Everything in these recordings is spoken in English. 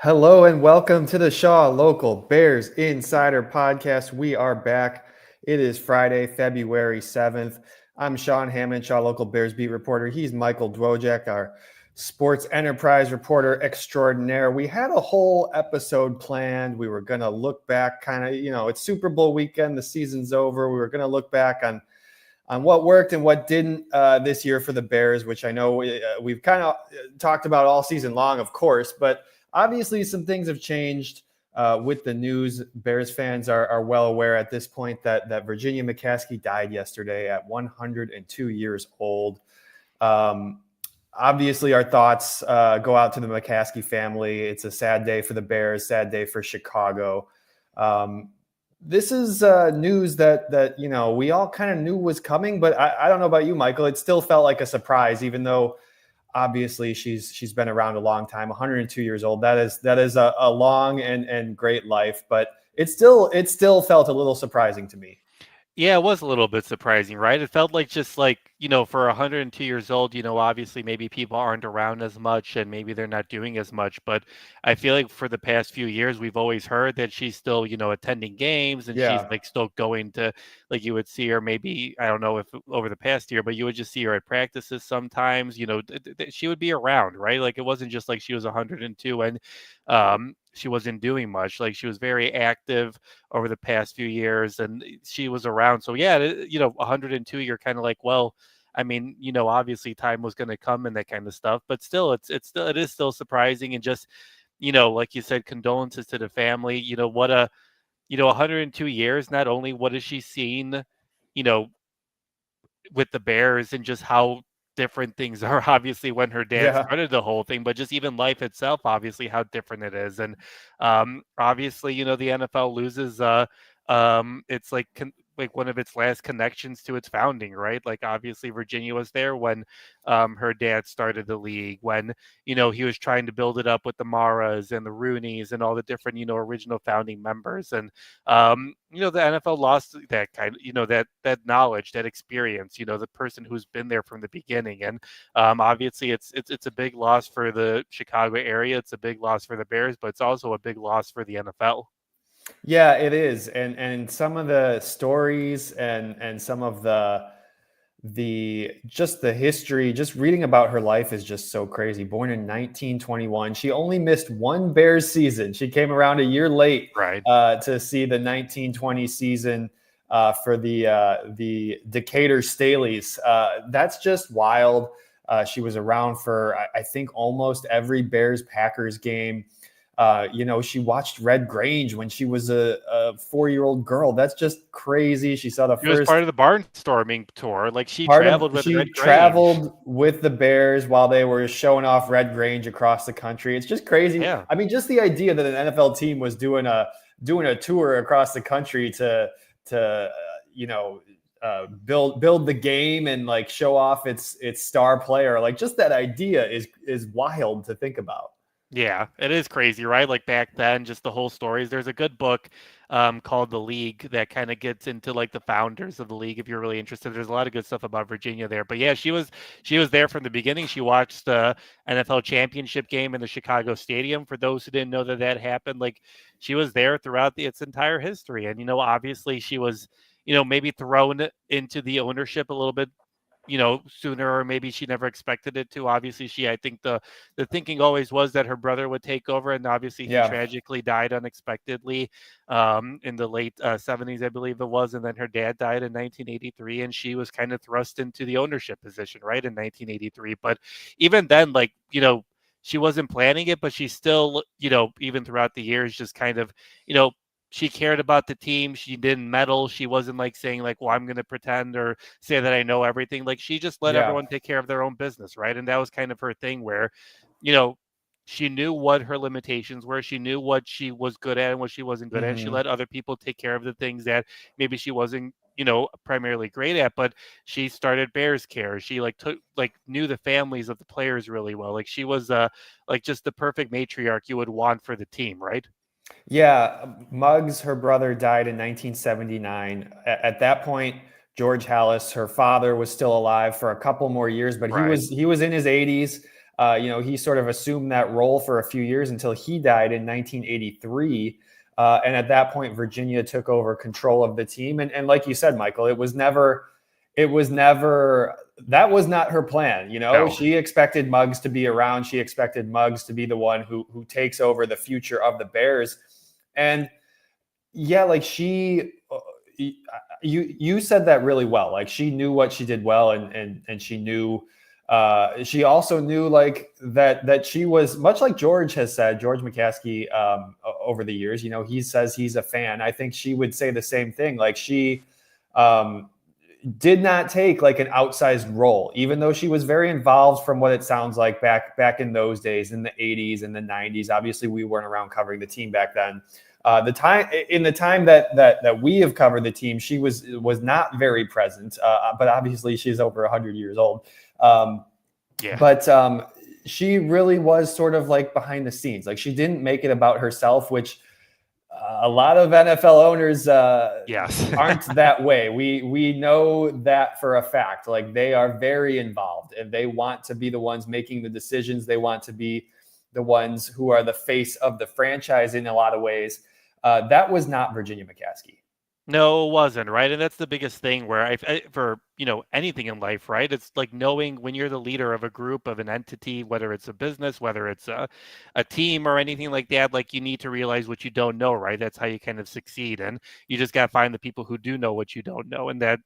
Hello and welcome to the Shaw Local Bears Insider Podcast. We are back. It is Friday, February 7th. I'm Sean Hammond, Shaw Local Bears beat reporter. He's Michael Dwojak, our sports enterprise reporter extraordinaire. We had a whole episode planned. We were going to look back it's Super Bowl weekend. The season's over. We were going to look back on what worked and what didn't this year for the Bears, which I know we've kind of talked about all season long, of course, but obviously some things have changed with the news. Bears fans are well aware at this point that Virginia McCaskey died yesterday at 102 years old. Obviously, our thoughts go out to the McCaskey family. It's a sad day for the Bears, sad day for Chicago. This is news that we all kind of knew was coming, but I don't know about you, Michael. It still felt like a surprise, even though obviously she's been around a long time. 102 years old. That is a long and great life, but it still felt a little surprising to me. Yeah, it was a little bit surprising, right? It felt like just like, for 102 years old, obviously maybe people aren't around as much and maybe they're not doing as much. But I feel like for the past few years, we've always heard that she's still, attending games and she's Yeah. like still going to, like you would see her maybe, I don't know if over the past year, but you would just see her at practices sometimes, she would be around, right? Like it wasn't just like she was 102 and she wasn't doing much. Like she was very active over the past few years and she was around. So yeah, 102, you're kind of like, well, I mean, obviously time was going to come and that kind of stuff, but still it is still surprising. And just, like you said, condolences to the family. 102 years, not only what has she seen, you know, with the Bears and just how different things are obviously when her dad Yeah. started the whole thing, but just even life itself, obviously how different it is. And obviously, the NFL loses it's like one of its last connections to its founding, right? Like obviously Virginia was there when her dad started the league, when he was trying to build it up with the Maras and the Rooneys and all the different original founding members. And the NFL lost that kind of, that knowledge, that experience, the person who's been there from the beginning. And obviously it's a big loss for the Chicago area. It's a big loss for the Bears, but it's also a big loss for the NFL. Yeah, it is. And some of the stories and some of the history, just reading about her life is just so crazy. Born in 1921, she only missed one Bears season. She came around a year late Right. to see the 1920 season for the Decatur Staleys. That's just wild. She was around for I think almost every Bears Packers game. She watched Red Grange when she was a 4-year-old girl. That's just crazy. She saw the She was first part of the barnstorming tour. Like she part of traveled with she Red Grange. traveled with the Bears while they were showing off Red Grange across the country. It's just crazy. Yeah. I mean, just the idea that an NFL team was doing a tour across the country to build the game and like show off its star player. Like just that idea is wild to think about. Yeah, it is crazy, right? Like back then, just the whole stories. There's a good book called The League that kind of gets into like the founders of the league if you're really interested. There's a lot of good stuff about Virginia there. But yeah, she was there from the beginning. She watched the NFL championship game in the Chicago Stadium. For those who didn't know that happened, like she was there throughout its entire history. And obviously she was, maybe thrown into the ownership a little bit sooner, or maybe she never expected it to. Obviously, I think the thinking always was that her brother would take over, and obviously he Yeah. tragically died unexpectedly in the late 70s, I believe it was, and then her dad died in 1983, and she was kind of thrust into the ownership position, right, in 1983. But even then, like, she wasn't planning it, but she still, even throughout the years, just kind of, she cared about the team. She didn't meddle. She wasn't like saying like, well, I'm going to pretend or say that I know everything. Like she just let Yeah. everyone take care of their own business, right? And that was kind of her thing where, you know, she knew what her limitations were. She knew what she was good at and what she wasn't good at. And she Hmm. let other people take care of the things that maybe she wasn't, primarily great at. But she started Bears Care. She knew the families of the players really well. Like she was like just the perfect matriarch you would want for the team, right? Yeah, Muggs, her brother, died in 1979. At that point, George Hallis, her father, was still alive for a couple more years, but he Right. was he was in his 80s. He sort of assumed that role for a few years until he died in 1983. And at that point, Virginia took over control of the team. And like you said, Michael, that was not her plan. No. She expected Muggs to be around. She expected Muggs to be the one who takes over the future of the Bears. And yeah, like you said that really well. Like she knew what she did well, and she knew. She also knew like that she was much like George has said, George McCaskey, over the years. He says he's a fan. I think she would say the same thing. Like she did not take like an outsized role, even though she was very involved from what it sounds like back in those days, in the 80s and the 90s. Obviously, we weren't around covering the team back then. The time that we have covered the team, she was not very present, but obviously she's over 100 years old. But she really was sort of like behind the scenes. Like she didn't make it about herself, which a lot of NFL owners aren't that way. We know that for a fact. Like they are very involved and they want to be the ones making the decisions. They want to be the ones who are the face of the franchise in a lot of ways. That was not Virginia McCaskey. No, it wasn't, right? And that's the biggest thing where for anything in life, right? It's like knowing when you're the leader of a group, of an entity, whether it's a business, whether it's a team or anything like that, like you need to realize what you don't know, right? That's how you kind of succeed. And you just got to find the people who do know what you don't know. And that,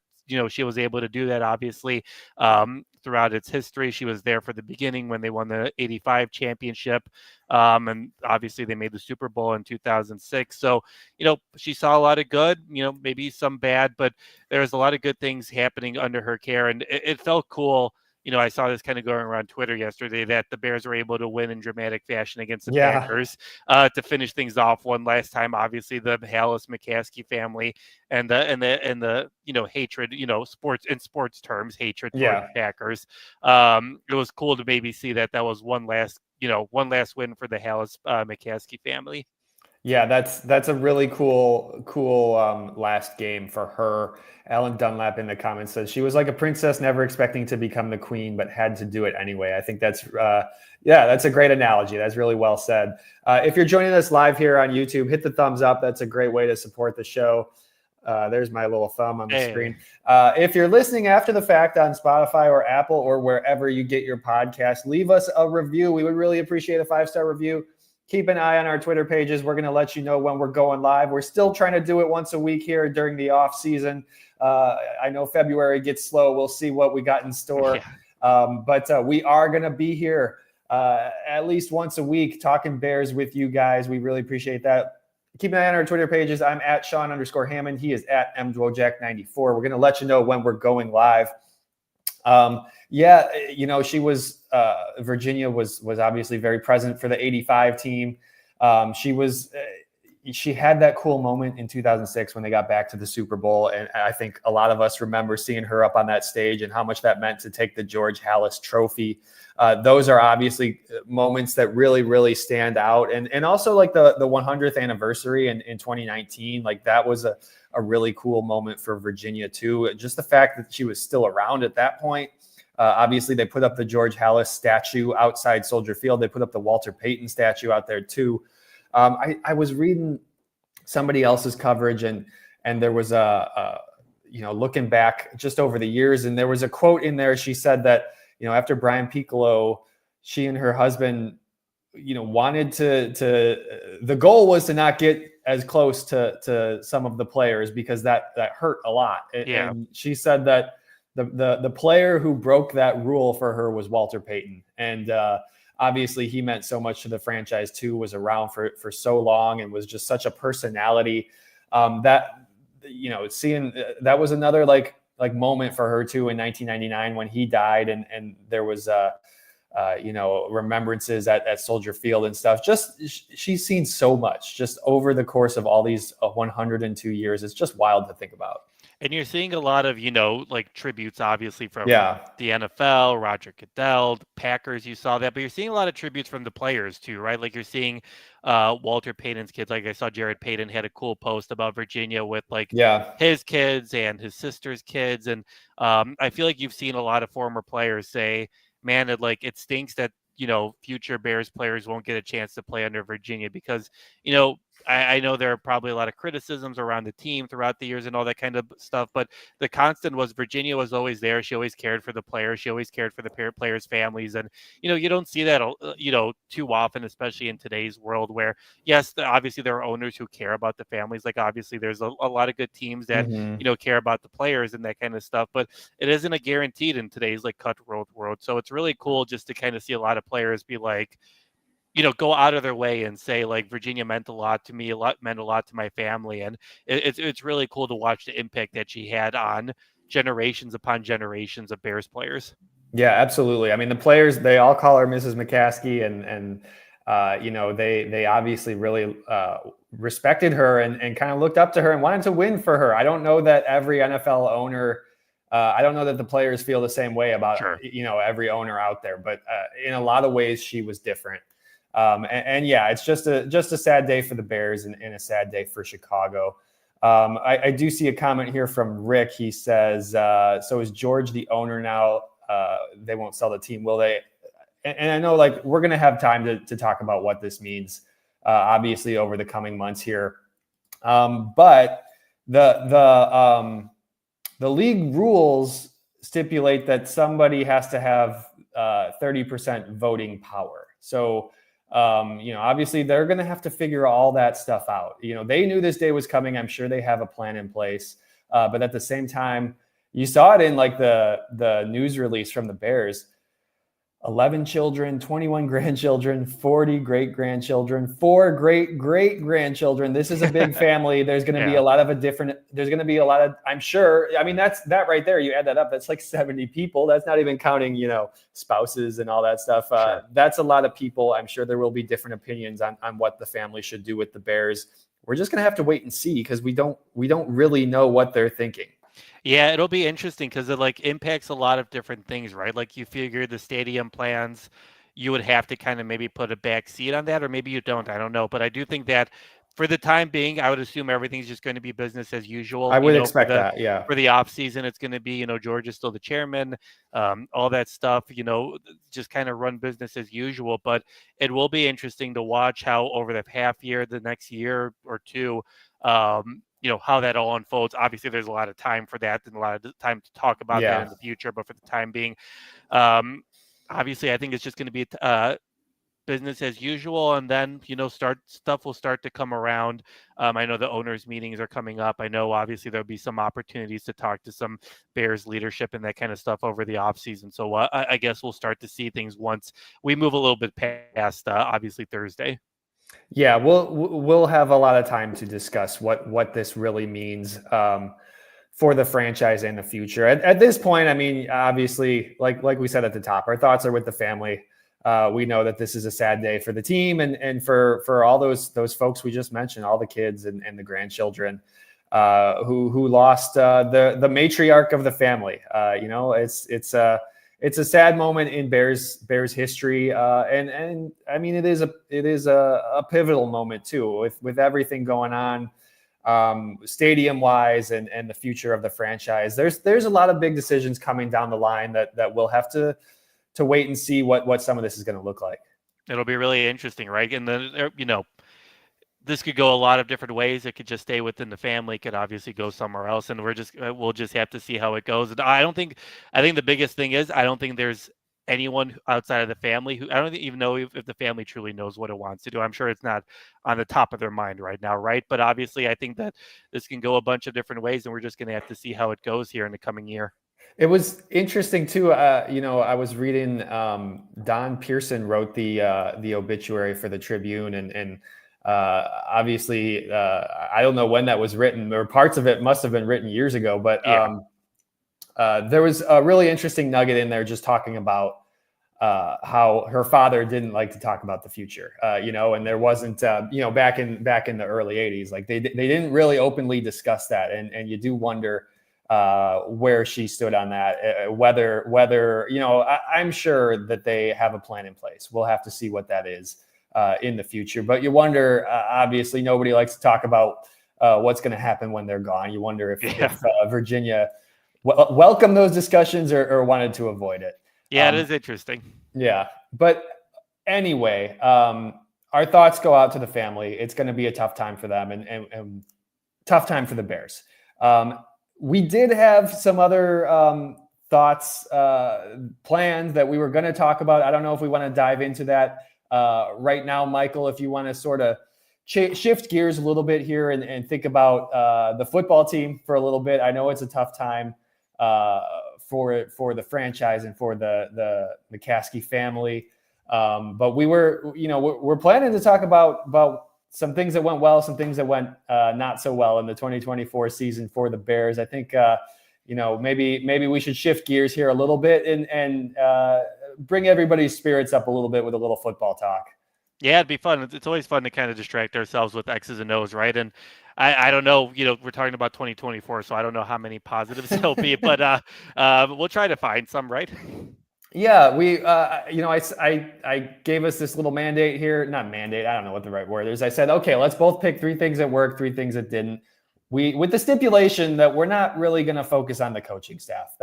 she was able to do that, obviously, throughout its history. She was there for the beginning when they won the 85 championship. And obviously they made the Super Bowl in 2006. So, she saw a lot of good, maybe some bad, but there was a lot of good things happening under her care. And it felt cool. I saw this kind of going around Twitter yesterday that the Bears were able to win in dramatic fashion against the Packers to finish things off one last time. Obviously, the Hallis McCaskey family and the hatred, sports in sports terms, hatred towards Packers. It was cool to maybe see that was one last win for the Hallis McCaskey family. Yeah, that's a really cool last game for her. Alan Dunlap in the comments says she was like a princess, never expecting to become the queen, but had to do it anyway. I think that's a great analogy. That's really well said. If you're joining us live here on YouTube, hit the thumbs up. That's a great way to support the show. There's my little thumb on the screen. If you're listening after the fact on Spotify or Apple or wherever you get your podcast, leave us a review. We would really appreciate a 5-star review. Keep an eye on our Twitter pages. We're going to let you know when we're going live. We're still trying to do it once a week here during the off season. I know February gets slow. We'll see what we got in store. But we are going to be here at least once a week talking Bears with you guys. We really appreciate that. Keep an eye on our Twitter pages. I'm at Sean_Hammond. He is at MDwojak94. We're going to let you know when we're going live. She was Virginia was obviously very present for the 85 team. She had that cool moment in 2006 when they got back to the Super Bowl. And I think a lot of us remember seeing her up on that stage and how much that meant to take the George Hallis trophy. Those are obviously moments that really, really stand out. And also like the 100th anniversary in 2019, like that was a really cool moment for Virginia too. Just the fact that she was still around at that point. Obviously, they put up the George Hallis statue outside Soldier Field. They put up the Walter Payton statue out there too. I was reading somebody else's coverage, and there was looking back just over the years, and there was a quote in there. She said that after Brian Piccolo, she and her husband, wanted to. The goal was to not get as close to some of the players because that hurt a lot. And she said that the player who broke that rule for her was Walter Payton, and obviously he meant so much to the franchise too, was around for so long and was just such a personality seeing that was another like moment for her too in 1999 when he died, and there was remembrances at Soldier Field and stuff. Just she's seen so much just over the course of all these 102 years. It's just wild to think about. And you're seeing a lot of, like tributes, obviously, from the NFL, Roger Goodell, the Packers, you saw that. But you're seeing a lot of tributes from the players, too, right? Like you're seeing Walter Payton's kids. Like I saw Jared Payton had a cool post about Virginia with, his kids and his sister's kids. And I feel like you've seen a lot of former players say, man, it stinks that future Bears players won't get a chance to play under Virginia because, I know there are probably a lot of criticisms around the team throughout the years and all that kind of stuff, but the constant was Virginia was always there. She always cared for the players. She always cared for the players' families. And, you don't see that, too often, especially in today's world where, yes, obviously there are owners who care about the families. Like, obviously there's a lot of good teams that, care about the players and that kind of stuff, but it isn't a guaranteed in today's like cutthroat world. So it's really cool just to kind of see a lot of players be like, go out of their way and say like Virginia meant a lot to me, meant a lot to my family, and it's really cool to watch the impact that she had on generations upon generations of Bears players. Yeah, absolutely. I mean, the players, they all call her Mrs. McCaskey, and they obviously really respected her and kind of looked up to her and wanted to win for her. I don't know that every NFL owner. I don't know that the players feel the same way about every owner out there, but in a lot of ways, she was different. And yeah, it's just a sad day for the Bears and a sad day for Chicago. I do see a comment here from Rick. He says, so is George the owner now? They won't sell the team, will they? And I know like we're going to have time to talk about what this means, obviously over the coming months here. But the league rules stipulate that somebody has to have 30% voting power. So, obviously they're going to have to figure all that stuff out. They knew this day was coming. I'm sure they have a plan in place. But at the same time, you saw it in like the news release from the Bears. 11 children, 21 grandchildren, 40 great-grandchildren, 4 great-great-grandchildren. This is a big family. There's going to be a lot of, I'm sure. I mean, that right there, you add that up, that's like 70 people. That's not even counting, spouses and all that stuff. Sure. That's a lot of people. I'm sure there will be different opinions on what the family should do with the Bears. We're just going to have to wait and see because we don't really know what they're thinking. Yeah, it'll be interesting because it like impacts a lot of different things, right? Like you figure the stadium plans, you would have to kind of maybe put a back seat on that, or maybe you don't. I don't know. But I do think that for the time being, I would assume everything's just going to be business as usual. I would expect that, yeah. For the off season, it's going to be, George is still the chairman, all that stuff, just kind of run business as usual. But it will be interesting to watch how over the half year, the next year or two, how that all unfolds. Obviously, there's a lot of time for that and a lot of time to talk about that in the future. But for the time being, obviously, I think it's just going to be business as usual. And then, stuff will start to come around. I know the owners' meetings are coming up. I know, obviously, there'll be some opportunities to talk to some Bears leadership and that kind of stuff over the offseason. So I guess we'll start to see things once we move a little bit past, obviously, Thursday. Yeah, we'll have a lot of time to discuss what this really means for the franchise and the future. At this point, I mean, obviously, like we said at the top, our thoughts are with the family. We know that this is a sad day for the team and for all those folks we just mentioned, all the kids and the grandchildren who lost the matriarch of the family. It's a sad moment in Bears history, and I mean it is a pivotal moment too with everything going on, stadium wise and the future of the franchise. There's a lot of big decisions coming down the line that we'll have to wait and see what some of this is going to look like. It'll be really interesting, right? And then this could go a lot of different ways. It could just stay within the family. It could obviously go somewhere else, and we'll just have to see how it goes. And I think the biggest thing is I don't think there's anyone outside of the family who I don't even know if the family truly knows what it wants to do. I'm sure it's not on the top of their mind right now, right? But obviously, I think that this can go a bunch of different ways, and we're just going to have to see how it goes here in the coming year. It was interesting too. I was reading Don Pearson wrote the obituary for the Tribune, and obviously, I don't know when that was written, or parts of it must have been written years ago. But there was a really interesting nugget in there, just talking about how her father didn't like to talk about the future. And there wasn't, back in the early '80s, like they didn't really openly discuss that, and you do wonder where she stood on that. Whether I'm sure that they have a plan in place. We'll have to see what that is in the future. But you wonder, obviously, nobody likes to talk about what's going to happen when they're gone. You wonder if Virginia welcomed those discussions or wanted to avoid it. Yeah, it is interesting. Yeah. But Anyway, our thoughts go out to the family. It's going to be a tough time for them and tough time for the Bears. We did have some other thoughts, plans that we were going to talk about. I don't know if we want to dive into that right now, Michael, if you want to sort of shift gears a little bit here and think about the football team for a little bit. I know it's a tough time for the franchise and for the McCaskey family. But we're planning to talk about some things that went well, some things that went not so well in the 2024 season for the Bears. I think maybe we should shift gears here a little bit and bring everybody's spirits up a little bit with a little football talk. Yeah, it'd be fun. It's always fun to kind of distract ourselves with X's and O's, right? And I don't know, we're talking about 2024, so I don't know how many positives there'll be, but we'll try to find some, right? Yeah, I gave us this little mandate here, not mandate. I don't know what the right word is. I said, okay, let's both pick 3 things that worked, 3 things that didn't. With the stipulation that we're not really going to focus on the coaching staff.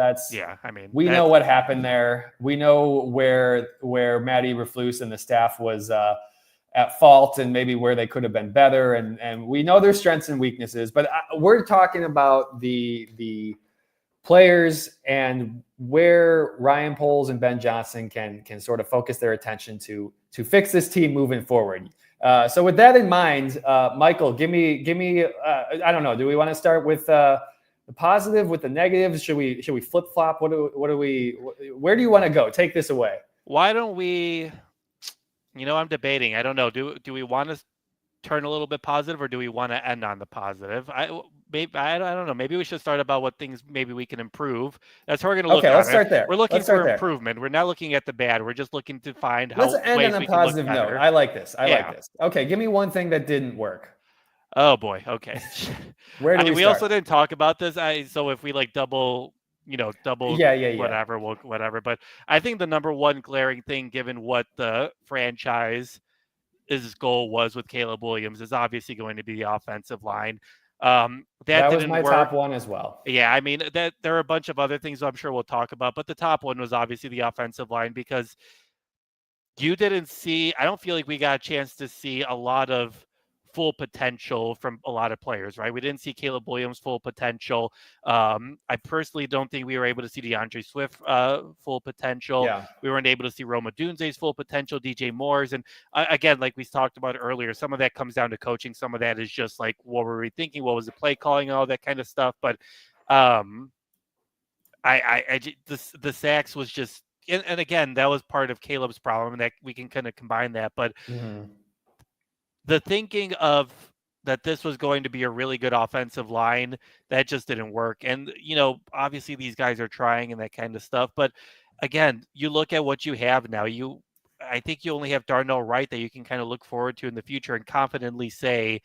We know what happened there. We know where Matty Reflus and the staff was at fault and maybe where they could have been better. And we know their strengths and weaknesses, but we're talking about the players and where Ryan Poles and Ben Johnson can sort of focus their attention to fix this team moving forward. So with that in mind, Michael, give me. I don't know. Do we want to start with the positive, with the negatives? Should we flip flop? Where do you want to go? Take this away. Why don't we? I'm debating. I don't know. Do we want to turn a little bit positive, or do we want to end on the positive? I don't know. Maybe we should start about what things maybe we can improve. That's how we're going to look at it. Okay, let's start there. We're looking for improvement. We're not looking at the bad. We're just looking to find how let's end on a positive note. I like this. I like this. Okay, give me one thing that didn't work. Oh boy. Okay. Where do we start? also didn't talk about this. So if we double, whatever, whatever. But I think the number one glaring thing, given what the franchise his goal was with Caleb Williams, is obviously going to be the offensive line. That was my top one as well. Yeah, I mean, that there are a bunch of other things I'm sure we'll talk about, but the top one was obviously the offensive line, because I don't feel like we got a chance to see a lot of full potential from a lot of players, right? We didn't see Caleb Williams' full potential. I personally don't think we were able to see DeAndre Swift full potential. Yeah. We weren't able to see Roma Dunze's full potential, DJ Moore's. And again, like we talked about earlier, some of that comes down to coaching. Some of that is just like, what were we thinking? What was the play calling? All that kind of stuff. But the sacks was just, and again, that was part of Caleb's problem, and that we can kind of combine that. But the thinking of that this was going to be a really good offensive line, that just didn't work. And, obviously these guys are trying and that kind of stuff. But again, you look at what you have now, I think you only have Darnell Wright that you can kind of look forward to in the future and confidently say,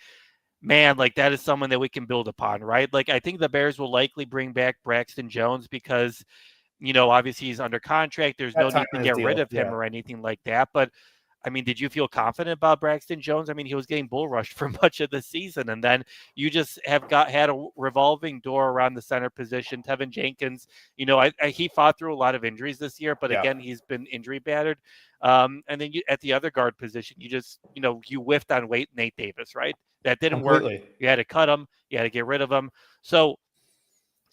man, like that is someone that we can build upon, right? Like I think the Bears will likely bring back Braxton Jones because, obviously he's under contract. There's no need to get rid of him or anything like that. But I mean, did you feel confident about Braxton Jones? I mean, he was getting bull rushed for much of the season, and then you just had a revolving door around the center position. Tevin Jenkins, he fought through a lot of injuries this year, but again, he's been injury battered. And then at the other guard position, you just, you whiffed on Nate Davis, right? That didn't work. You had to cut him. You had to get rid of him. So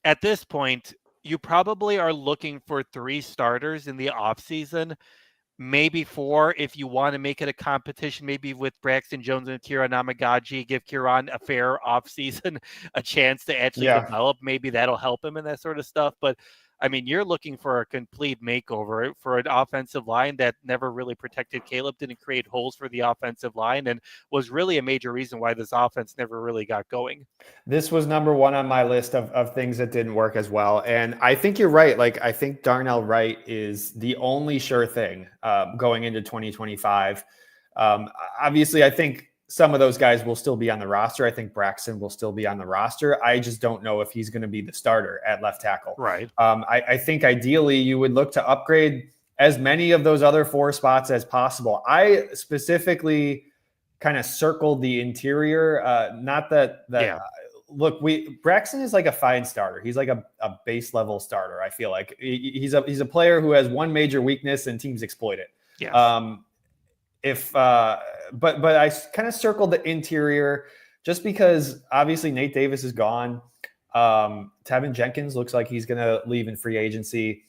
at this point, you probably are looking for 3 starters in the offseason. Maybe 4 if you want to make it a competition, maybe with Braxton Jones and Kieran Namagaji, give Kieran a fair offseason, a chance to actually develop. Maybe that'll help him and that sort of stuff. But I mean, you're looking for a complete makeover for an offensive line that never really protected Caleb, didn't create holes for the offensive line, and was really a major reason why this offense never really got going. This was number 1 on my list of things that didn't work as well. And I think you're right. Like, I think Darnell Wright is the only sure thing going into 2025. Obviously, I think some of those guys will still be on the roster. I think Braxton will still be on the roster. I just don't know if he's going to be the starter at left tackle. Right. I think ideally you would look to upgrade as many of those other 4 spots as possible. I specifically kind of circled the interior. Look, Braxton is like a fine starter. He's like a base level starter. I feel like he's a player who has one major weakness and teams exploit it. Yes. but I kind of circled the interior just because obviously Nate Davis is gone. Tevin Jenkins looks like he's going to leave in free agency.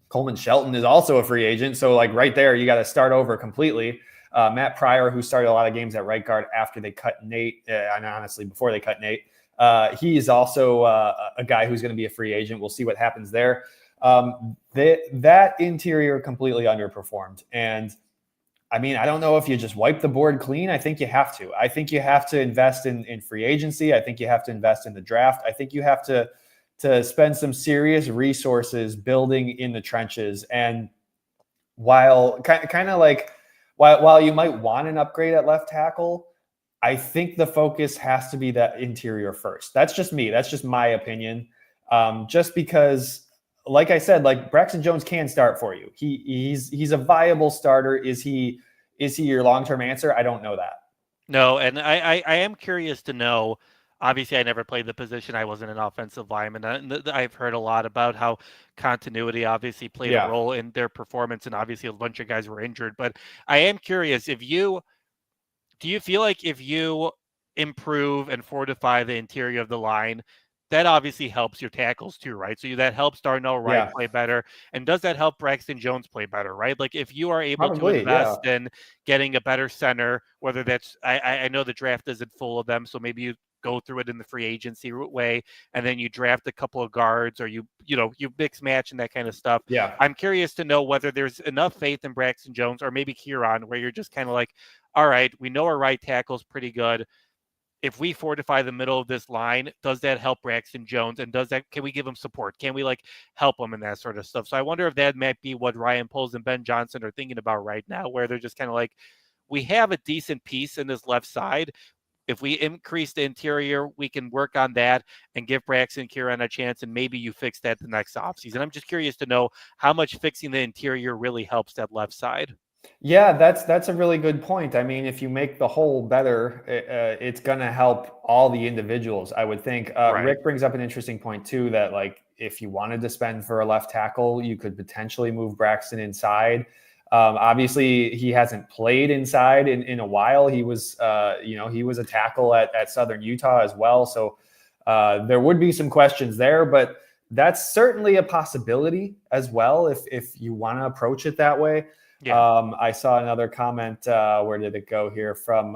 Coleman Shelton is also a free agent. So like right there, you got to start over completely. Matt Pryor, who started a lot of games at right guard after they cut Nate, and honestly, before they cut Nate, he is also a guy who's going to be a free agent. We'll see what happens there. That interior completely underperformed. And I mean, I don't know if you just wipe the board clean. I think you have to. I think you have to invest in free agency. I think you have to invest in the draft. I think you have to spend some serious resources building in the trenches. And while kind of like while you might want an upgrade at left tackle, I think the focus has to be that interior first. That's just me. That's just my opinion. Just because, like I said, like Braxton Jones can start for you. He's a viable starter. Is he your long-term answer? I don't know that. No, and I am curious to know. Obviously, I never played the position. I wasn't an offensive lineman. And I've heard a lot about how continuity obviously played a role in their performance, and obviously a bunch of guys were injured. But I am curious, do you feel like if you improve and fortify the interior of the line, that obviously helps your tackles too, right? So that helps Darnell Wright play better. And does that help Braxton Jones play better, right? Like if you are able to invest in getting a better center, whether that's, I know the draft isn't full of them, so maybe you go through it in the free agency way, and then you draft a couple of guards, or you mix match and that kind of stuff. Yeah. I'm curious to know whether there's enough faith in Braxton Jones or maybe Kieran, where you're just kind of like, all right, we know our right tackle's pretty good. If we fortify the middle of this line, does that help Braxton Jones? And can we give him support? Can we help him in that sort of stuff? So I wonder if that might be what Ryan Poles and Ben Johnson are thinking about right now, where they're just kind of like, we have a decent piece in this left side. If we increase the interior, we can work on that and give Braxton Kieran a chance, and maybe you fix that the next offseason. I'm just curious to know how much fixing the interior really helps that left side. Yeah, that's a really good point. I mean, if you make the whole better, it's going to help all the individuals, I would think. Right. Rick brings up an interesting point too, that like if you wanted to spend for a left tackle, you could potentially move Braxton inside. Obviously, he hasn't played inside in a while. He was, he was a tackle at Southern Utah as well. So there would be some questions there, but that's certainly a possibility as well if you want to approach it that way. Yeah. I saw another comment. Where did it go here? From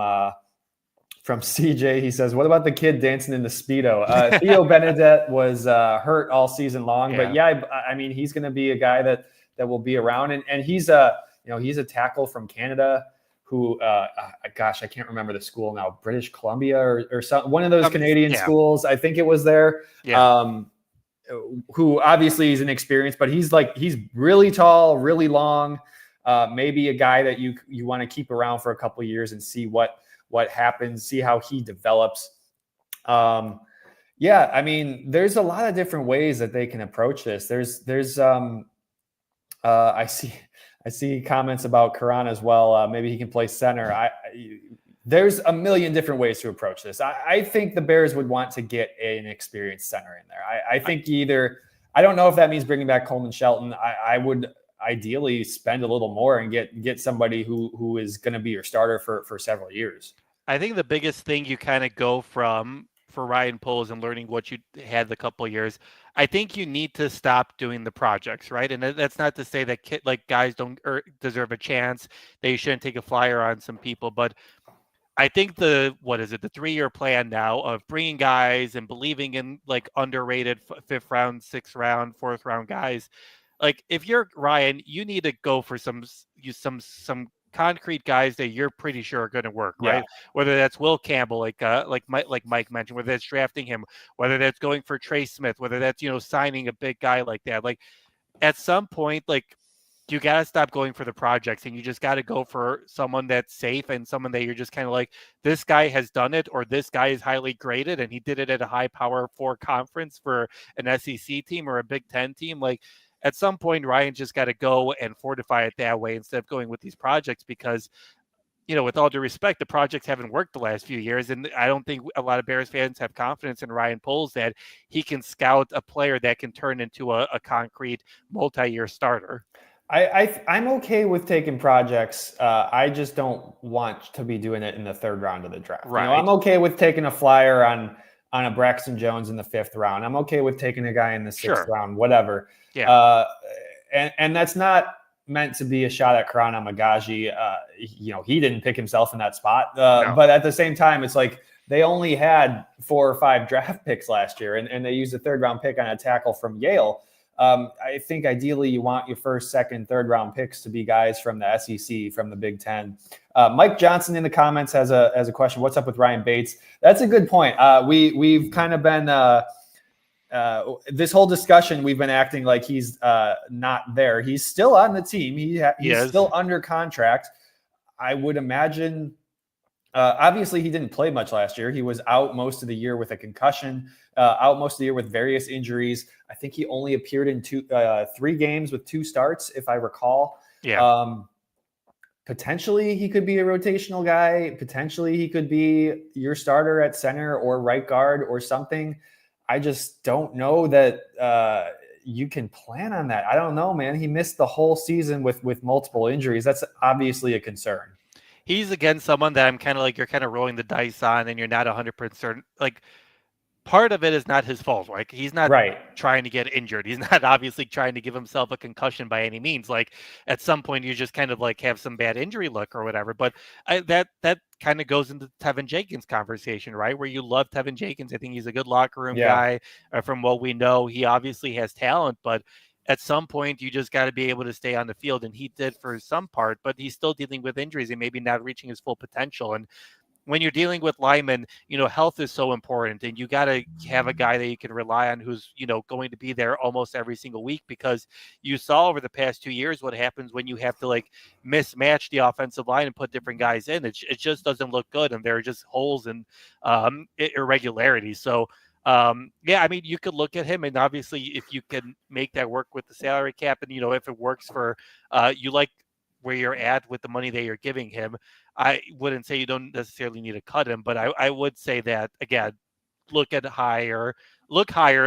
CJ. He says, "What about the kid dancing in the Speedo?" Theo Benedette was hurt all season long, but I mean, he's going to be a guy that will be around, and he's he's a tackle from Canada who, gosh, I can't remember the school now, British Columbia or some, one of those Canadian schools. I think it was there. Yeah. Who obviously is inexperienced, but he's really tall, really long. Maybe a guy that you want to keep around for a couple of years and see what happens, see how he develops. I mean, there's a lot of different ways that they can approach this. I see comments about Karan as well. Maybe he can play center. There's a million different ways to approach this. I think the Bears would want to get an experienced center in there. I think I don't know if that means bringing back Coleman Shelton. I would ideally spend a little more and get somebody who is going to be your starter for several years. I think the biggest thing you kind of go from for Ryan Poles and learning what you had the couple of years, I think you need to stop doing the projects, right? And that's not to say that guys don't deserve a chance. They shouldn't take a flyer on some people, but I think the 3-year plan now of bringing guys and believing in underrated 5th round, 6th round, 4th round guys. If you're Ryan, you need to go for some concrete guys that you're pretty sure are going to work, right? Whether that's Will Campbell, like Mike mentioned, whether that's drafting him, whether that's going for Trey Smith, whether that's signing a big guy like that. At some point, you got to stop going for the projects, and you just got to go for someone that's safe and someone that you're just kind of like, this guy has done it, or this guy is highly graded and he did it at a high power 4 conference for an SEC team or a Big Ten team. At some point, Ryan just got to go and fortify it that way instead of going with these projects, because, with all due respect, the projects haven't worked the last few years. And I don't think a lot of Bears fans have confidence in Ryan Poles that he can scout a player that can turn into a concrete multi-year starter. I'm okay with taking projects. I just don't want to be doing it in the third round of the draft. Right. I'm okay with taking a flyer on a Braxton Jones in the fifth round. I'm okay with taking a guy in the sixth round, whatever. Yeah. And that's not meant to be a shot at Karan Amagaji. He didn't pick himself in that spot. No. But at the same time, it's like they only had 4 or 5 draft picks last year, and they used a third round pick on a tackle from Yale. I think ideally you want your first, second, third round picks to be guys from the SEC, from the Big Ten. Mike Johnson in the comments has a question. What's up with Ryan Bates? That's a good point. We've kind of been this whole discussion, we've been acting like he's not there. He's still on the team. He's still under contract. I would imagine. Obviously, he didn't play much last year. He was out most of the year with a concussion, out most of the year with various injuries. I think he only appeared in 3 games with 2 starts, if I recall. Yeah. Potentially, he could be a rotational guy. Potentially, he could be your starter at center or right guard or something. I just don't know that you can plan on that. I don't know, man. He missed the whole season with multiple injuries. That's obviously a concern. He's again someone that I'm kind of like, you're kind of rolling the dice on, and you're not 100% like. Part of it is not his fault. Like, he's not trying to get injured. He's not obviously trying to give himself a concussion by any means. Like, at some point you just kind of like have some bad injury luck or whatever. But that kind of goes into the Tevin Jenkins conversation, right? Where you love Tevin Jenkins. I think he's a good locker room guy. From what we know, he obviously has talent, but at some point you just got to be able to stay on the field, and he did for some part, but he's still dealing with injuries and maybe not reaching his full potential. And when you're dealing with linemen, health is so important, and you got to have a guy that you can rely on who's, going to be there almost every single week, because you saw over the past 2 years what happens when you have to like mismatch the offensive line and put different guys in. It just doesn't look good, and there are just holes and irregularities. So, I mean, you could look at him, and obviously if you can make that work with the salary cap, and, if it works for you like where you're at with the money that you're giving him, I wouldn't say you don't necessarily need to cut him, but I would say that, again, look higher,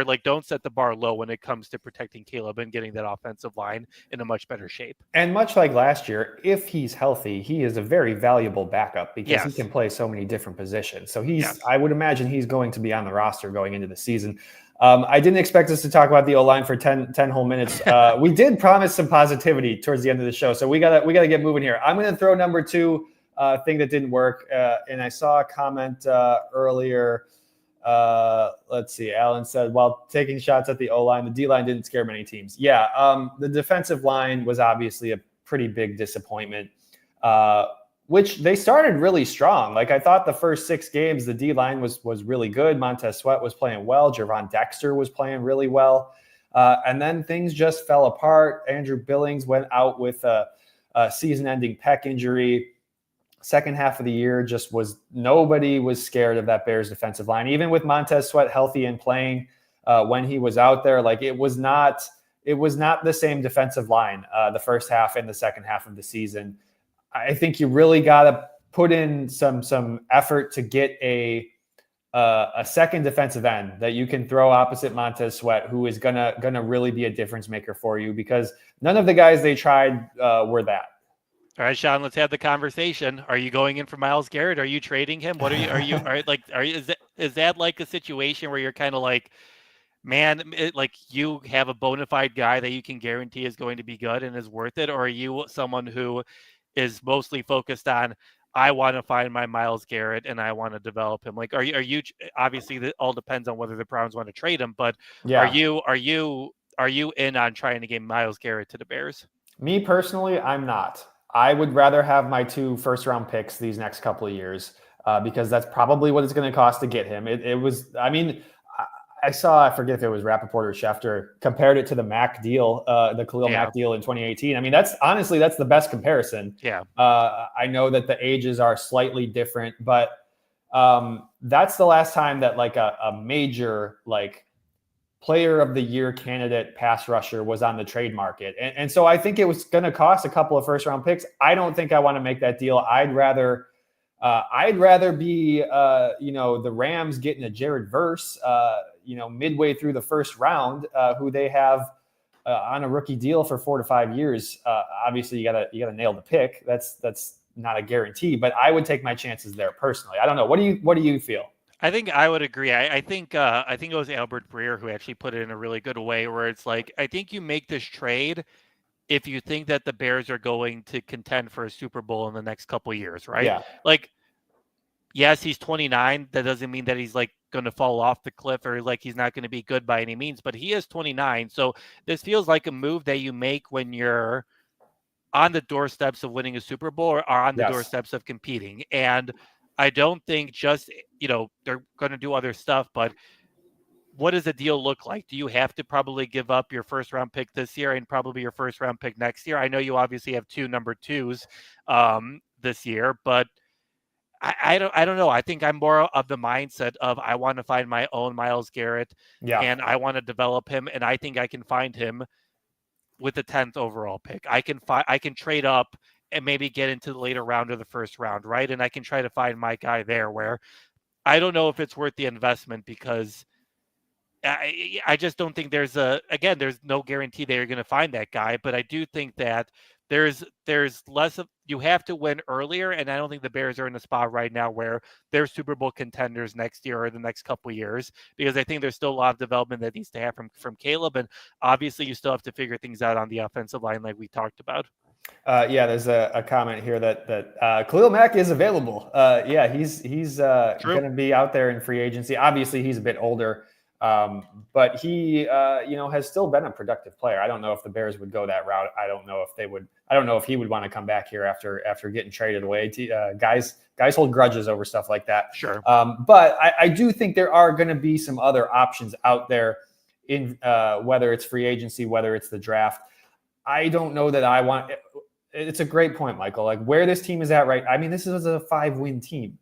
like don't set the bar low when it comes to protecting Caleb and getting that offensive line in a much better shape. And much like last year, if he's healthy, he is a very valuable backup because he can play so many different positions. So I would imagine he's going to be on the roster going into the season. I didn't expect us to talk about the O-line for 10 whole minutes. We did promise some positivity towards the end of the show, so we gotta get moving here. I'm going to throw number 2 thing that didn't work, and I saw a comment earlier. Let's see. Alan said, while taking shots at the O-line, the D-line didn't scare many teams. Yeah, the defensive line was obviously a pretty big disappointment, which they started really strong. Like, I thought the first 6 games, the D-line was really good. Montez Sweat was playing well. Javon Dexter was playing really well. And then things just fell apart. Andrew Billings went out with a season-ending pec injury. Second half of the year nobody was scared of that Bears defensive line. Even with Montez Sweat healthy and playing when he was out there, like it was not the same defensive line the first half and the second half of the season. I think you really got to put in some effort to get a second defensive end that you can throw opposite Montez Sweat, who is gonna really be a difference maker for you, because none of the guys they tried were that. All right, Sean, let's have the conversation. Are you going in for Myles Garrett? Are you trading him? What is that like a situation where you're kind of like, man, like you have a bona fide guy that you can guarantee is going to be good and is worth it? Or are you someone who is mostly focused on, I want to find my Myles Garrett and I want to develop him? Like, are you obviously that all depends on whether the Browns want to trade him, but are you in on trying to get Myles Garrett to the Bears? Me personally, I'm not. I would rather have my 2 first-round picks these next couple of years because that's probably what it's going to cost to get him. It was, I mean, I forget if it was Rappaport or Schefter, compared it to the Mack deal, the Khalil Mack deal in 2018. I mean, that's the best comparison. Yeah. I know that the ages are slightly different, but that's the last time that like a major like player of the year candidate pass rusher was on the trade market. And so I think it was going to cost a couple of first round picks. I don't think I want to make that deal. I'd rather be, the Rams getting a Jared Verse, midway through the first round, who they have on a rookie deal for 4 to 5 years, obviously you gotta nail the pick. That's not a guarantee, but I would take my chances there personally. I don't know. What do you feel? I think I would agree. I think it was Albert Breer who actually put it in a really good way, where it's like, I think you make this trade if you think that the Bears are going to contend for a Super Bowl in the next couple of years, right? Yeah. Like, yes, he's 29. That doesn't mean that he's like going to fall off the cliff or like he's not going to be good by any means, but he is 29. So this feels like a move that you make when you're on the doorsteps of winning a Super Bowl or on the Yes. doorsteps of competing. And I don't think just, they're going to do other stuff, but what does the deal look like? Do you have to probably give up your first round pick this year and probably your first round pick next year? I know you obviously have 2 number 2s this year, but I don't know. I think I'm more of the mindset of I want to find my own Myles Garrett and I want to develop him. And I think I can find him with the 10th overall pick. I can trade up and maybe get into the later round or the first round, right? And I can try to find my guy there, where I don't know if it's worth the investment, because I just don't think there's no guarantee that you're going to find that guy. But I do think that there's less of, you have to win earlier. And I don't think the Bears are in a spot right now where they're Super Bowl contenders next year or the next couple of years, because I think there's still a lot of development that needs to happen from Caleb. And obviously you still have to figure things out on the offensive line, like we talked about. There's a comment here that Khalil Mack is available. He's going to be out there in free agency. Obviously he's a bit older. But he, has still been a productive player. I don't know if the Bears would go that route. I don't know if they would. I don't know if he would want to come back here after getting traded away. Guys hold grudges over stuff like that. Sure. But I do think there are going to be some other options out there in whether it's free agency, whether it's the draft. I don't know that I want. It's a great point, Michael. Like where this team is at, right? I mean, this is a 5-win team.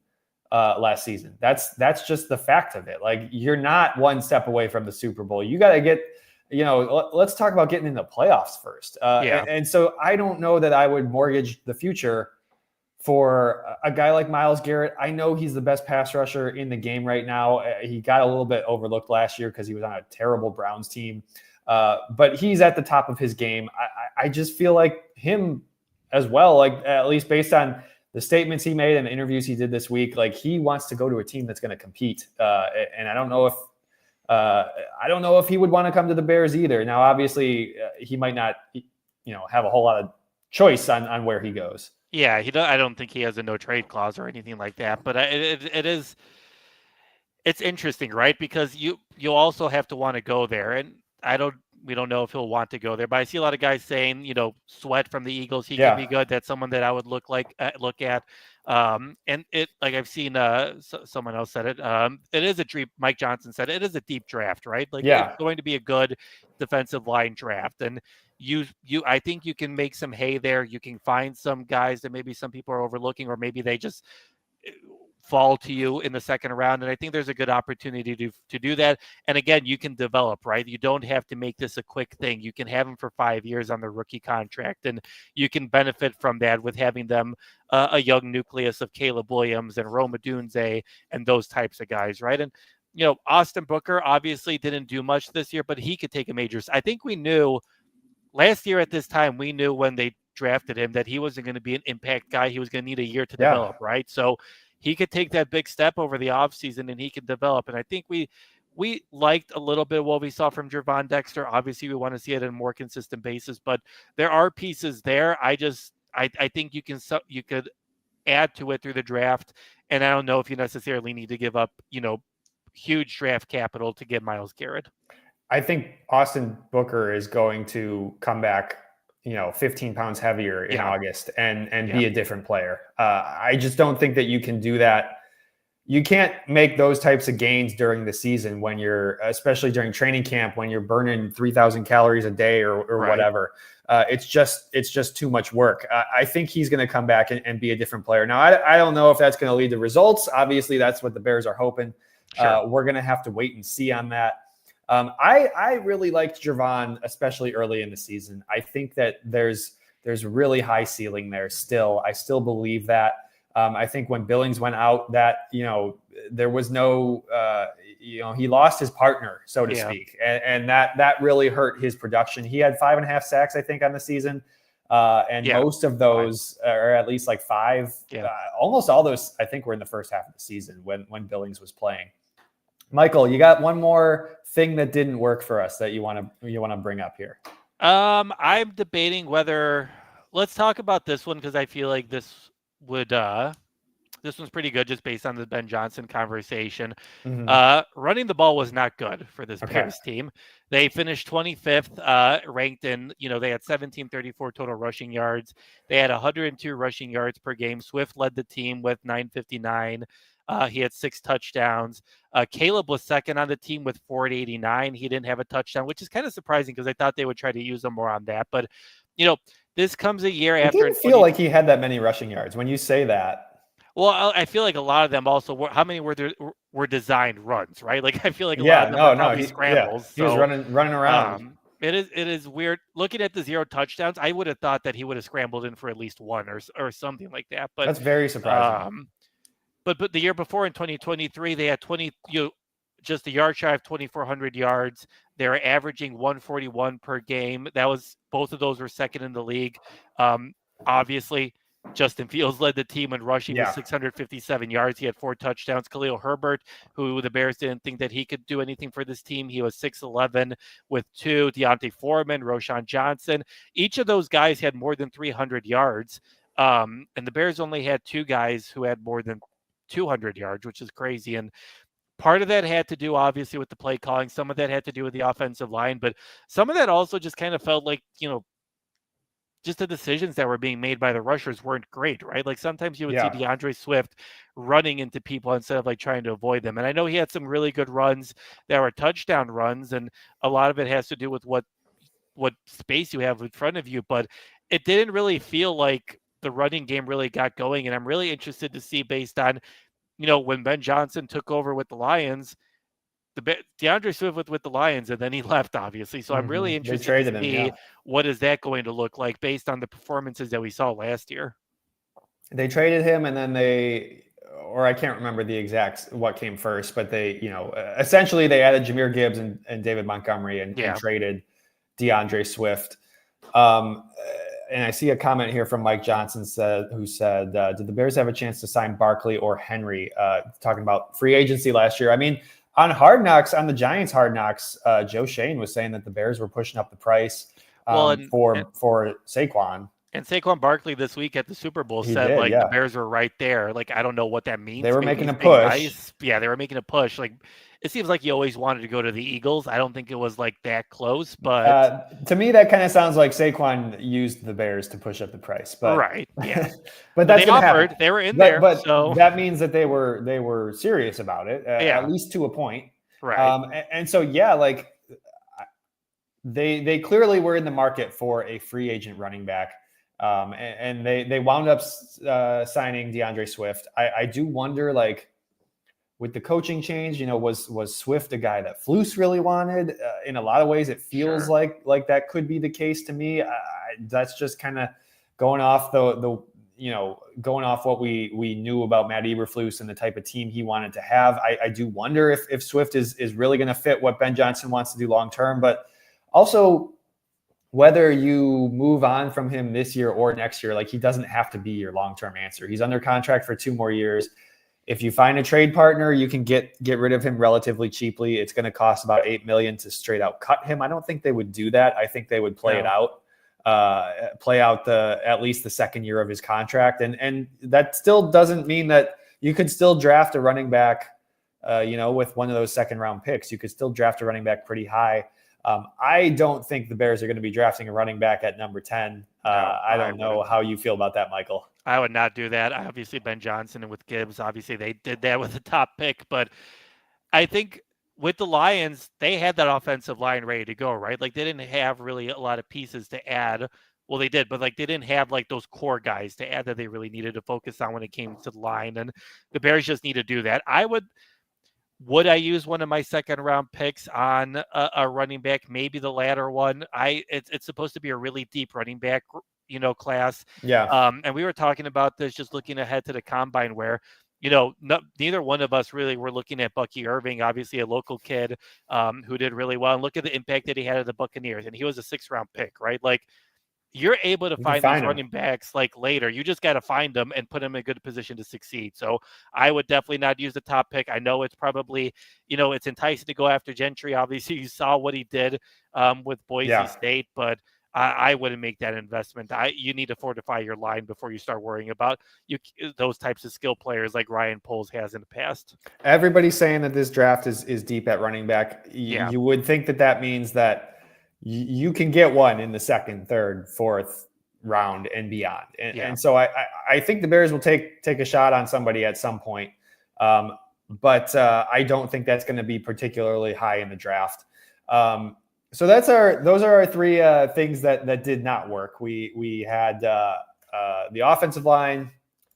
Last season. That's just the fact of it. Like you're not one step away from the Super Bowl. You got to get, let's talk about getting in the playoffs first. And so I don't know that I would mortgage the future for a guy like Myles Garrett. I know he's the best pass rusher in the game right now. He got a little bit overlooked last year because he was on a terrible Browns team. But he's at the top of his game. I just feel like him as well, like at least based on the statements he made and the interviews he did this week, like he wants to go to a team that's going to compete. And I don't know if he would want to come to the Bears either. Now, obviously, he might not, have a whole lot of choice on where he goes. Yeah, I don't think he has a no trade clause or anything like that. But it's interesting, right? Because you also have to want to go there, and we don't know if he'll want to go there, but I see a lot of guys saying, Sweat from the Eagles, he can be good. That's someone that I would look at. And it, like I've seen someone else said it. It is a deep. Mike Johnson said it is a deep draft, right? Like it's going to be a good defensive line draft, and I think you can make some hay there. You can find some guys that maybe some people are overlooking, or maybe they just fall to you in the second round. And I think there's a good opportunity to do that. And again, you can develop, right? You don't have to make this a quick thing. You can have them for 5 years on their rookie contract, and you can benefit from that with having them a young nucleus of Caleb Williams and Rome Odunze and those types of guys, right? And, Austin Booker obviously didn't do much this year, but he could take a major. I think we knew last year at this time, we knew when they drafted him that he wasn't going to be an impact guy. He was going to need a year to develop, right? So he could take that big step over the offseason and he could develop. And I think we liked a little bit of what we saw from Gervon Dexter. Obviously, we want to see it on a more consistent basis, but there are pieces there. I think you could add to it through the draft. And I don't know if you necessarily need to give up, huge draft capital to get Myles Garrett. I think Austin Booker is going to come back 15 pounds heavier in August and be a different player. I just don't think that you can do that. You can't make those types of gains during the season when you're, especially during training camp, when you're burning 3,000 calories a day or whatever. It's just too much work. I think he's going to come back and be a different player. Now, I don't know if that's going to lead to results. Obviously, that's what the Bears are hoping. Sure. We're going to have to wait and see on that. I really liked Gervon, especially early in the season. I think that there's really high ceiling there still. I still believe that. I think when Billings went out, that there was no he lost his partner, so to Yeah. speak, and that really hurt his production. He had 5.5 sacks, I think, on the season, and most of those, or at least like 5, almost all those, I think, were in the first half of the season when Billings was playing. Michael, you got one more thing that didn't work for us that you want to bring up here? I'm debating whether let's talk about this one because I feel like this one's pretty good just based on the Ben Johnson conversation. Running the ball was not good for this Bears team. They finished 25th, ranked in, they had 1734 total rushing yards. They had 102 rushing yards per game. Swift led the team with 959. He had 6 touchdowns. Caleb was second on the team with 489. He didn't have a touchdown, which is kind of surprising because I thought they would try to use him more on that. But, this comes a year after. It didn't feel like he had that many rushing yards when you say that. Well, I feel like a lot of them also were. How many were designed runs, right? Like I feel like a lot of them were probably scrambles. He was running around. It is weird looking at the 0 touchdowns. I would have thought that he would have scrambled in for at least 1 or something like that. But that's very surprising. But the year before in 2023, they had just a yard shy of 2,400 yards. They're averaging 141 per game. Both of those were second in the league. Obviously, Justin Fields led the team in rushing with 657 yards. He had 4 touchdowns. Khalil Herbert, who the Bears didn't think that he could do anything for this team, he was 6'11 with 2. Deontay Foreman, Roshan Johnson. Each of those guys had more than 300 yards. And the Bears only had 2 guys who had more than 200 yards, which is crazy. And part of that had to do, obviously, with the play calling. Some of that had to do with the offensive line. But some of that also just kind of felt like, just the decisions that were being made by the rushers weren't great, right? Like sometimes you would see DeAndre Swift running into people instead of like trying to avoid them. And I know he had some really good runs that were touchdown runs, and a lot of it has to do with what space you have in front of you. But it didn't really feel like the running game really got going. And I'm really interested to see, based on, when Ben Johnson took over with the Lions, DeAndre Swift with the Lions, and then he left, obviously. So I'm really interested to see what is that going to look like based on the performances that we saw last year. They traded him, and then I can't remember the exact what came first, but they, essentially they added Jahmyr Gibbs and David Montgomery and traded DeAndre Swift. And I see a comment here from Mike Johnson who said, did the Bears have a chance to sign Barkley or Henry? Talking about free agency last year. I mean, on Hard Knocks, on the Giants Hard Knocks, Joe Shane was saying that the Bears were pushing up the price for Saquon. And Saquon Barkley this week at the Super Bowl said the Bears were right there. Like, I don't know what that means. They were making a push. Nice. Yeah, they were making a push. Like, it seems like he always wanted to go to the Eagles. I don't think it was like that close, but to me, that kind of sounds like Saquon used the Bears to push up the price. But right, yeah. But that's they offered. They were in there, but so that means that they were serious about it, at least to a point. Right. And so like they clearly were in the market for a free agent running back. And they wound up signing DeAndre Swift. I do wonder, like, with the coaching change, was Swift a guy that Flus really wanted? In a lot of ways, it feels like that could be the case to me. That's just kind of going off going off what we knew about Matt Eberflus and the type of team he wanted to have. I do wonder if Swift is really going to fit what Ben Johnson wants to do long term, but also whether you move on from him this year or next year, like, he doesn't have to be your long-term answer. He's under contract for 2 more years. If you find a trade partner, you can get rid of him relatively cheaply. It's going to cost about $8 million to straight out cut him. I don't think they would do that. I think they would play it out, at least the second year of his contract. And that still doesn't mean that you could still draft a running back, with one of those second round picks. You could still draft a running back pretty high. I don't think the Bears are going to be drafting a running back at number 10. I don't know how you feel about that, Michael. I would not do that. Obviously, Ben Johnson and with Gibbs, obviously they did that with the top pick. But I think with the Lions, they had that offensive line ready to go, right? Like, they didn't have really a lot of pieces to add. Well, they did, but like they didn't have like those core guys to add that they really needed to focus on when it came to the line. And the Bears just need to do that. Would I use one of my second round picks on a running back? Maybe the latter one. It's supposed to be a really deep running back, class. Yeah. And we were talking about this just looking ahead to the combine, where neither one of us really were looking at Bucky Irving, obviously a local kid who did really well. And look at the impact that he had at the Buccaneers. And he was a 6th-round pick, right? Like, you're able to You can find these find him. running backs like later. You just got to find them and put them in a good position to succeed. So I would definitely not use the top pick. I know it's probably, it's enticing to go after Gentry. Obviously, you saw what he did with Boise Yeah. State, but I wouldn't make that investment. You need to fortify your line before you start worrying about those types of skill players like Ryan Poles has in the past. Everybody's saying that this draft is deep at running back. Yeah. You would think that means that you can get one in the 2nd, 3rd, 4th round and beyond. And so I think the Bears will take a shot on somebody at some point. But I don't think that's going to be particularly high in the draft. So those are our 3 things that did not work. We had the offensive line,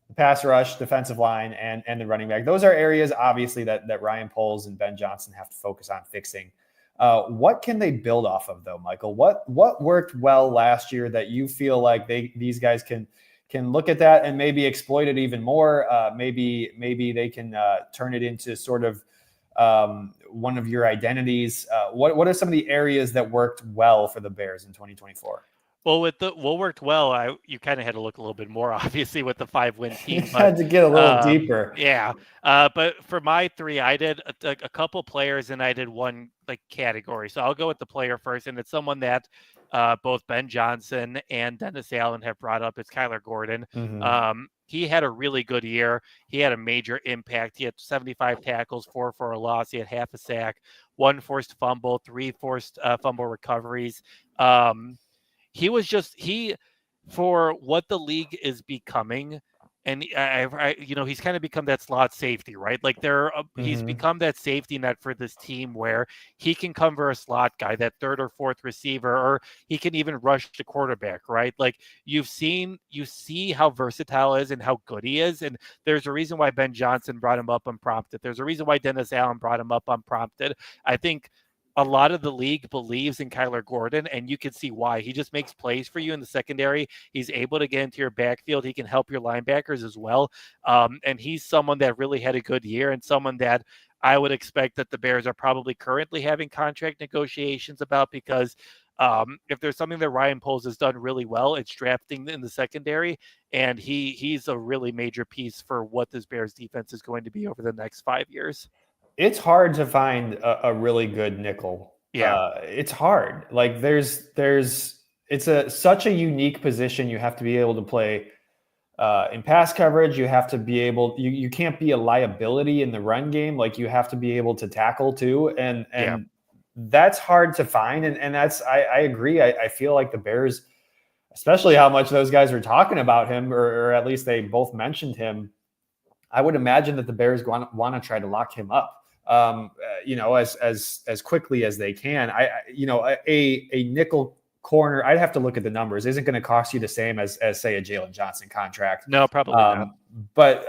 the pass rush, defensive line, and the running back. Those are areas obviously that Ryan Poles and Ben Johnson have to focus on fixing. What can they build off of though, Michael? What worked well last year that you feel like these guys can look at that and maybe exploit it even more? Maybe they can turn it into sort of one of your identities. What are some of the areas that worked well for the Bears in 2024? Well, what worked well, you kind of had to look a little bit more, obviously, with the 5-win team. But, had to get a little deeper. Yeah. But for my 3, I did a couple players and I did one like category. So I'll go with the player first, and it's someone that both Ben Johnson and Dennis Allen have brought up. It's Kyler Gordon. Mm-hmm. He had a really good year. He had a major impact. He had 75 tackles, 4 for a loss. He had half a sack, 1 forced fumble, 3 forced fumble recoveries. For what the league is becoming, and he's kind of become that slot safety, right? Like he's become that safety net for this team where he can cover a slot guy, that 3rd or 4th receiver, or he can even rush the quarterback, right? Like you see how versatile he is and how good he is. And there's a reason why Ben Johnson brought him up unprompted. There's a reason why Dennis Allen brought him up unprompted. I think a lot of the league believes in Kyler Gordon, and you can see why. He just makes plays for you in the secondary. He's able to get into your backfield. He can help your linebackers as well. And he's someone that really had a good year and someone that I would expect that the Bears are probably currently having contract negotiations about, because if there's something that Ryan Poles has done really well, it's drafting in the secondary, and he's a really major piece for what this Bears defense is going to be over the next 5 years. It's hard to find a really good nickel. Yeah. It's hard. Like it's such a unique position. You have to be able to play in pass coverage. You have to be able, you can't be a liability in the run game. Like you have to be able to tackle too. And that's hard to find. And that's, I agree. I feel like the Bears, especially how much those guys are talking about him, or at least they both mentioned him. I would imagine that the Bears want to try to lock him up. As quickly as they can. A nickel corner, I'd have to look at the numbers, isn't going to cost you the same as say a Jalen Johnson contract. No, probably not. But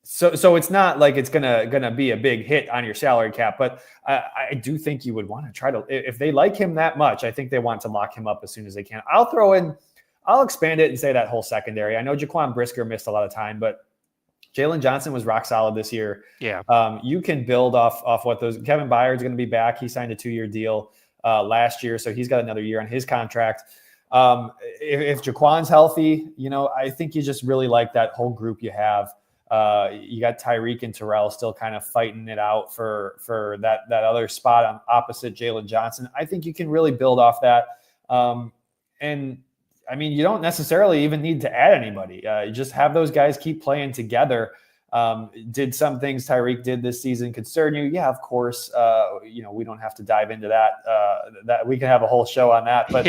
so it's not like it's gonna be a big hit on your salary cap. But I do think you would want to try to, if they like him that much, I think they want to lock him up as soon as they can. I'll expand it and say that whole secondary. I know Jaquan Brisker missed a lot of time, but Jalen Johnson was rock solid this year. Yeah. You can build off what those. Kevin Byard's going to be back. He signed a 2-year deal last year, so he's got another year on his contract. If Jaquan's healthy, I think you just really like that whole group you have. You got Tyreek and Terrell still kind of fighting it out for that other spot on opposite Jalen Johnson. I think you can really build off that. And I mean, you don't necessarily even need to add anybody. You just have those guys keep playing together. Did some things Tyreek did this season concern you? Yeah, of course. We don't have to dive into that. That we can have a whole show on that. But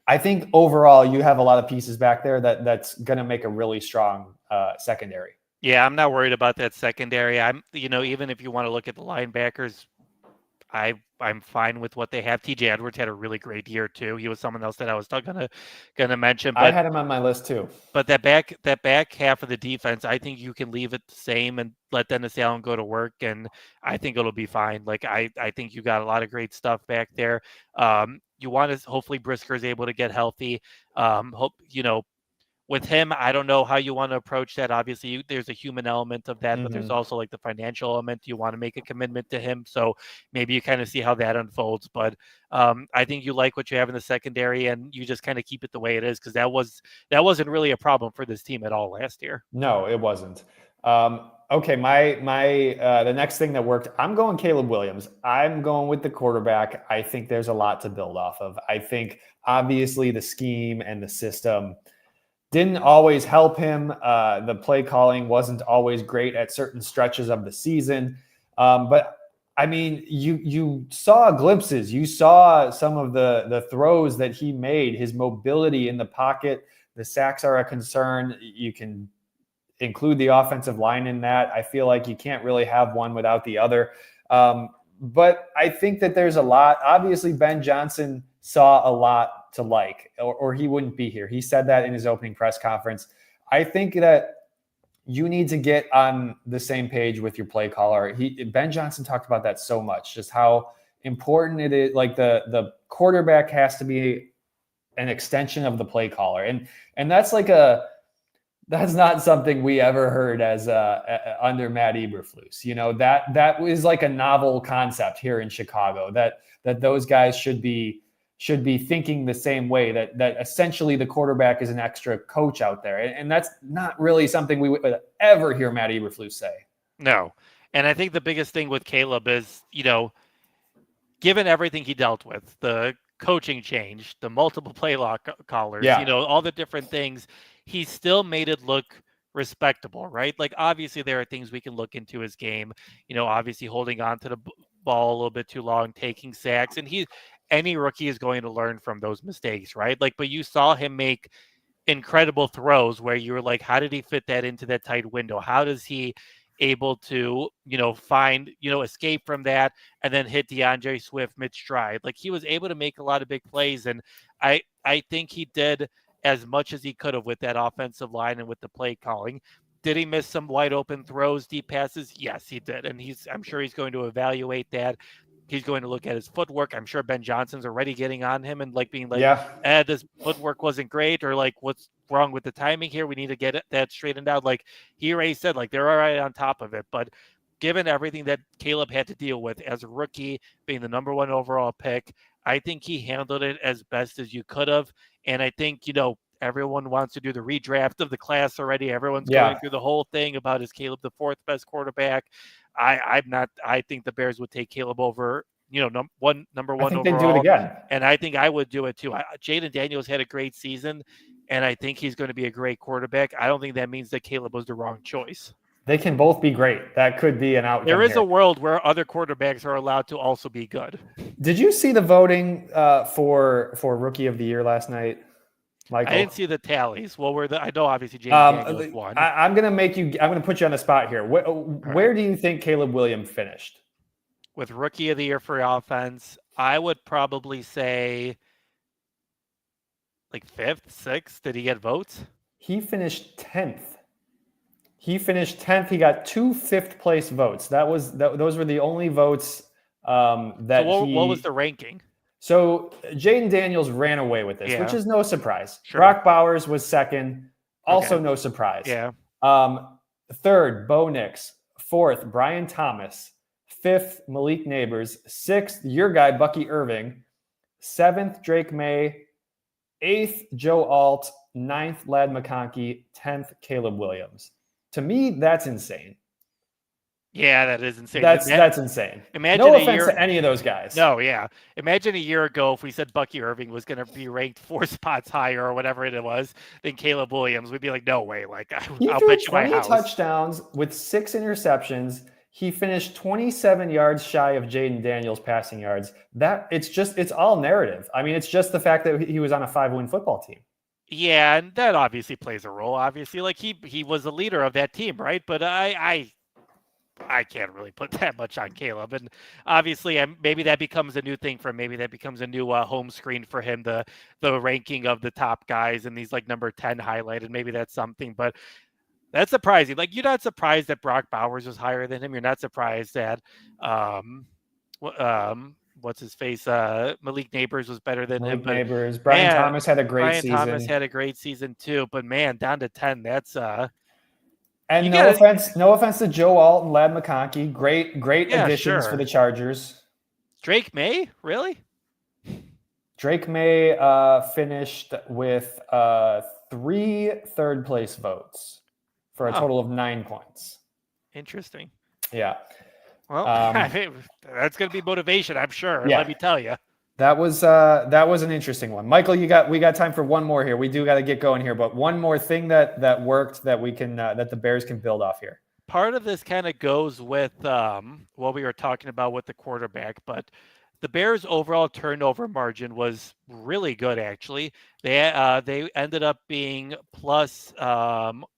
I think overall you have a lot of pieces back there that's going to make a really strong secondary. Yeah, I'm not worried about that secondary. Even if you want to look at the linebackers, I'm fine with what they have. TJ Edwards had a really great year too. He was someone else that I was gonna mention. But I had him on my list too. But that back half of the defense, I think you can leave it the same and let Dennis Allen go to work, and I think it'll be fine. Like I think you got a lot of great stuff back there. You want to hopefully Brisker is able to get healthy. with him, I don't know how you want to approach that. Obviously, there's a human element of that, but there's also like the financial element. You want to make a commitment to him, so maybe you kind of see how that unfolds. But I think you like what you have in the secondary, and you just kind of keep it the way it is, because that wasn't really a problem for this team at all last year. No, it wasn't. Okay, the next thing that worked, I'm going Caleb Williams. I'm going with the quarterback. I think there's a lot to build off of. I think obviously the scheme and the system didn't always help him. The play calling wasn't always great at certain stretches of the season. But I mean, you saw glimpses. You saw some of the throws that he made, his mobility in the pocket. The sacks are a concern. You can include the offensive line in that. I feel like you can't really have one without the other. But I think that there's a lot. Obviously, Ben Johnson saw a lot to like, or he wouldn't be here. He said that in his opening press conference. I think that you need to get on the same page with your play caller. Ben Johnson talked about that so much, just how important it is. Like the quarterback has to be an extension of the play caller. And that's like that's not something we ever heard as under Matt Eberflus. You know, that was like a novel concept here in Chicago, that those guys should be thinking the same way, that essentially the quarterback is an extra coach out there. And that's not really something we would ever hear Matt Eberflus say. No. And I think the biggest thing with Caleb is, given everything he dealt with, the coaching change, the multiple play callers, all the different things, he still made it look respectable, right? Like, obviously there are things we can look into his game, obviously holding on to the ball a little bit too long, taking sacks, and any rookie is going to learn from those mistakes, right? Like, but you saw him make incredible throws where you were like, how did he fit that into that tight window? How does he able to, find, escape from that and then hit DeAndre Swift mid-stride? Like, he was able to make a lot of big plays, and I think he did as much as he could have with that offensive line and with the play calling. Did he miss some wide open throws, deep passes? Yes, he did. And I'm sure he's going to evaluate that. He's going to look at his footwork. I'm sure Ben Johnson's already getting on him and being like, this footwork wasn't great, or like, what's wrong with the timing here? We need to get that straightened out. Like, he already said, like, they're all right on top of it. But given everything that Caleb had to deal with as a rookie, being the number 1 overall pick, I think he handled it as best as you could have. And I think, everyone wants to do the redraft of the class already. Everyone's going through the whole thing about, is Caleb the 4th best quarterback? I'm not. I think the Bears would take Caleb over, number one I think overall. They'd do it again. And I think I would do it too. Jaden Daniels had a great season, and I think he's going to be a great quarterback. I don't think that means that Caleb was the wrong choice. They can both be great. That could be an outcome. There is a world where other quarterbacks are allowed to also be good. Did you see the voting for Rookie of the Year last night, Michael? I didn't see the tallies. Well, I know obviously Jaden Daniels won. I'm going to put you on the spot here. Where do you think Caleb Williams finished? With Rookie of the Year for offense, I would probably say like 5th, 6th. Did he get votes? He finished 10th. He got 2 5th-place votes. Those were the only votes that what was the ranking? So Jaden Daniels ran away with this, which is no surprise. Sure. Brock Bowers was 2nd, also no surprise. Yeah. 3rd, Bo Nix. 4th, Brian Thomas. 5th, Malik Neighbors. 6th, your guy, Bucky Irving. 7th, Drake May. 8th, Joe Alt. 9th, Ladd McConkey. 10th, Caleb Williams. To me, that's insane. Yeah, that is insane. That's insane. Imagine no offense to any of those guys. No, yeah. Imagine a year ago if we said Bucky Irving was going to be ranked 4 spots higher or whatever it was than Caleb Williams. We'd be like, no way. Like, I'll bet you my house. 20 touchdowns with 6 interceptions. He finished 27 yards shy of Jaden Daniels' passing yards. It's all narrative. I mean, it's just the fact that he was on a 5-win football team. Yeah, and that obviously plays a role. Obviously, like he was the leader of that team, right? But I can't really put that much on Caleb. And obviously, maybe that becomes a new thing for him. Maybe that becomes a new home screen for him, the ranking of the top guys, and he's like number 10 highlighted. Maybe that's something, but that's surprising. Like, you're not surprised that Brock Bowers was higher than him. You're not surprised that what's his face? Malik Neighbors was better than him. Malik But Neighbors. Brian man, Thomas had a great Brian season. Thomas had a great season too. But man, down to 10. That's And you no gotta, offense to Joe Alt and Lad McConkey. Great yeah, additions for sure. the Chargers. Drake May, really? Drake May finished with 3 third-place votes for a total of 9 points. Interesting. Yeah. Well, that's going to be motivation, I'm sure. Yeah. Let me tell you. That was an interesting one. Michael, we got time for one more here. We do got to get going here, but one more thing that worked that we can that the Bears can build off here. Part of this kind of goes with what we were talking about with the quarterback, but the Bears' overall turnover margin was really good. Actually, they ended up being plus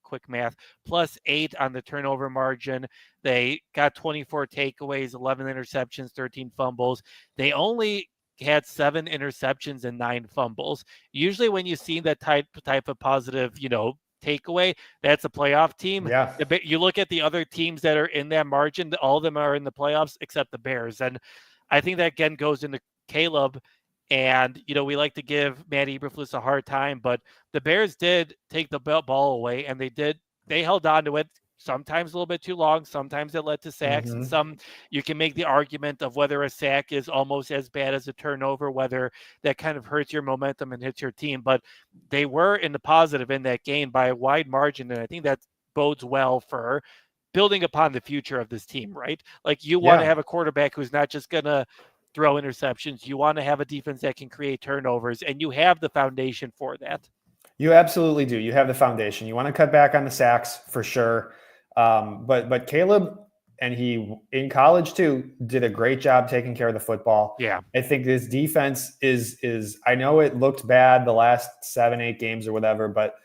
quick math +8 on the turnover margin. They got 24 takeaways, 11 interceptions, 13 fumbles. They only had 7 interceptions and 9 fumbles. Usually, when you see that type of positive, takeaway, that's a playoff team. Yeah. You look at the other teams that are in that margin; all of them are in the playoffs except the Bears, and I think that again goes into Caleb. And, we like to give Matt Eberflus a hard time, but the Bears did take the ball away, and they held on to it, sometimes a little bit too long. Sometimes it led to sacks. And some, you can make the argument of whether a sack is almost as bad as a turnover, whether that kind of hurts your momentum and hits your team. But they were in the positive in that game by a wide margin, and I think that bodes well for building upon the future of this team, right? Like, you want to have a quarterback who's not just going to throw interceptions. You want to have a defense that can create turnovers, and you have the foundation for that. You absolutely do. You have the foundation. You want to cut back on the sacks for sure. But Caleb, and he in college too, did a great job taking care of the football. Yeah. I think this defense is I know it looked bad the last 7-8 games or whatever, but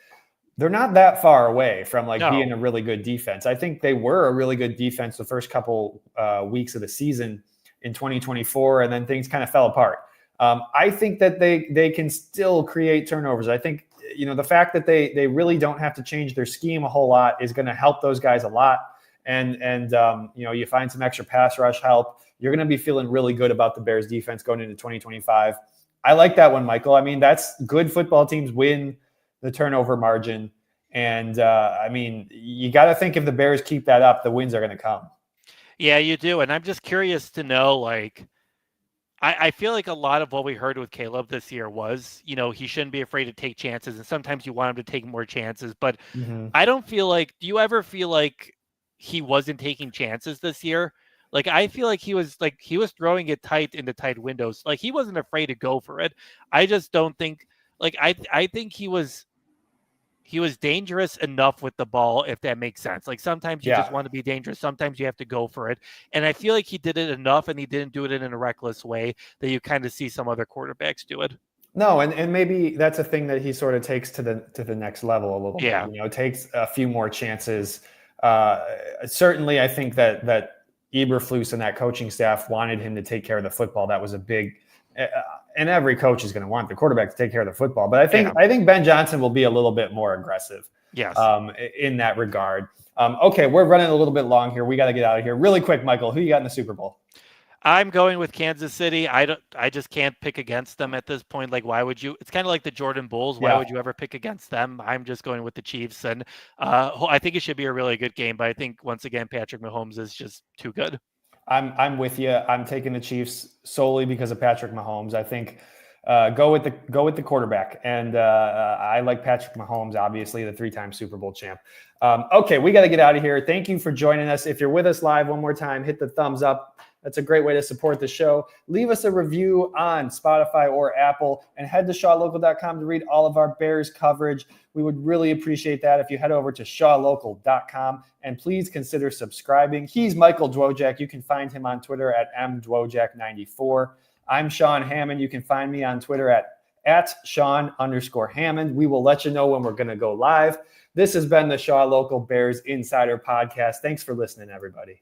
they're not that far away from being a really good defense. I think they were a really good defense the first couple weeks of the season in 2024, and then things kind of fell apart. I think that they can still create turnovers. I think, the fact that they really don't have to change their scheme a whole lot is going to help those guys a lot. And you find some extra pass rush help. You're going to be feeling really good about the Bears defense going into 2025. I like that one, Michael. I mean, that's good football teams win the turnover margin. And you got to think if the Bears keep that up, the wins are going to come. Yeah, you do. And I'm just curious to know, I feel like a lot of what we heard with Caleb this year was, he shouldn't be afraid to take chances. And sometimes you want him to take more chances. But I don't feel like, do you ever feel like he wasn't taking chances this year? I feel like he was throwing it tight into tight windows. He wasn't afraid to go for it. I just don't think, I think he was dangerous enough with the ball, if that makes sense. Sometimes you just want to be dangerous. Sometimes you have to go for it. And I feel like he did it enough, and he didn't do it in a reckless way that you kind of see some other quarterbacks do it. No, and maybe that's a thing that he sort of takes to the next level a little bit. Takes a few more chances. Certainly, I think that Eberflus and that coaching staff wanted him to take care of the football. That was a big and every coach is going to want the quarterback to take care of the football. But I think Ben Johnson will be a little bit more aggressive. Yes. In that regard. Okay, we're running a little bit long here. We got to get out of here really quick. Michael, who you got in the Super Bowl? I'm going with Kansas City. I just can't pick against them at this point. Why would you? It's kind of like the Jordan Bulls. Why would you ever pick against them? I'm just going with the Chiefs, and I think it should be a really good game. But I think once again, Patrick Mahomes is just too good. I'm with you. I'm taking the Chiefs solely because of Patrick Mahomes. I think go with the quarterback, and I like Patrick Mahomes, obviously the 3-time Super Bowl champ. Okay, we got to get out of here. Thank you for joining us. If you're with us live, one more time, hit the thumbs up. That's a great way to support the show. Leave us a review on Spotify or Apple, and head to shawlocal.com to read all of our Bears coverage. We would really appreciate that if you head over to shawlocal.com, and please consider subscribing. He's Michael Dwojak. You can find him on Twitter at mdwojak94. I'm Sean Hammond. You can find me on Twitter at Sean_Hammond. We will let you know when we're going to go live. This has been the Shaw Local Bears Insider Podcast. Thanks for listening, everybody.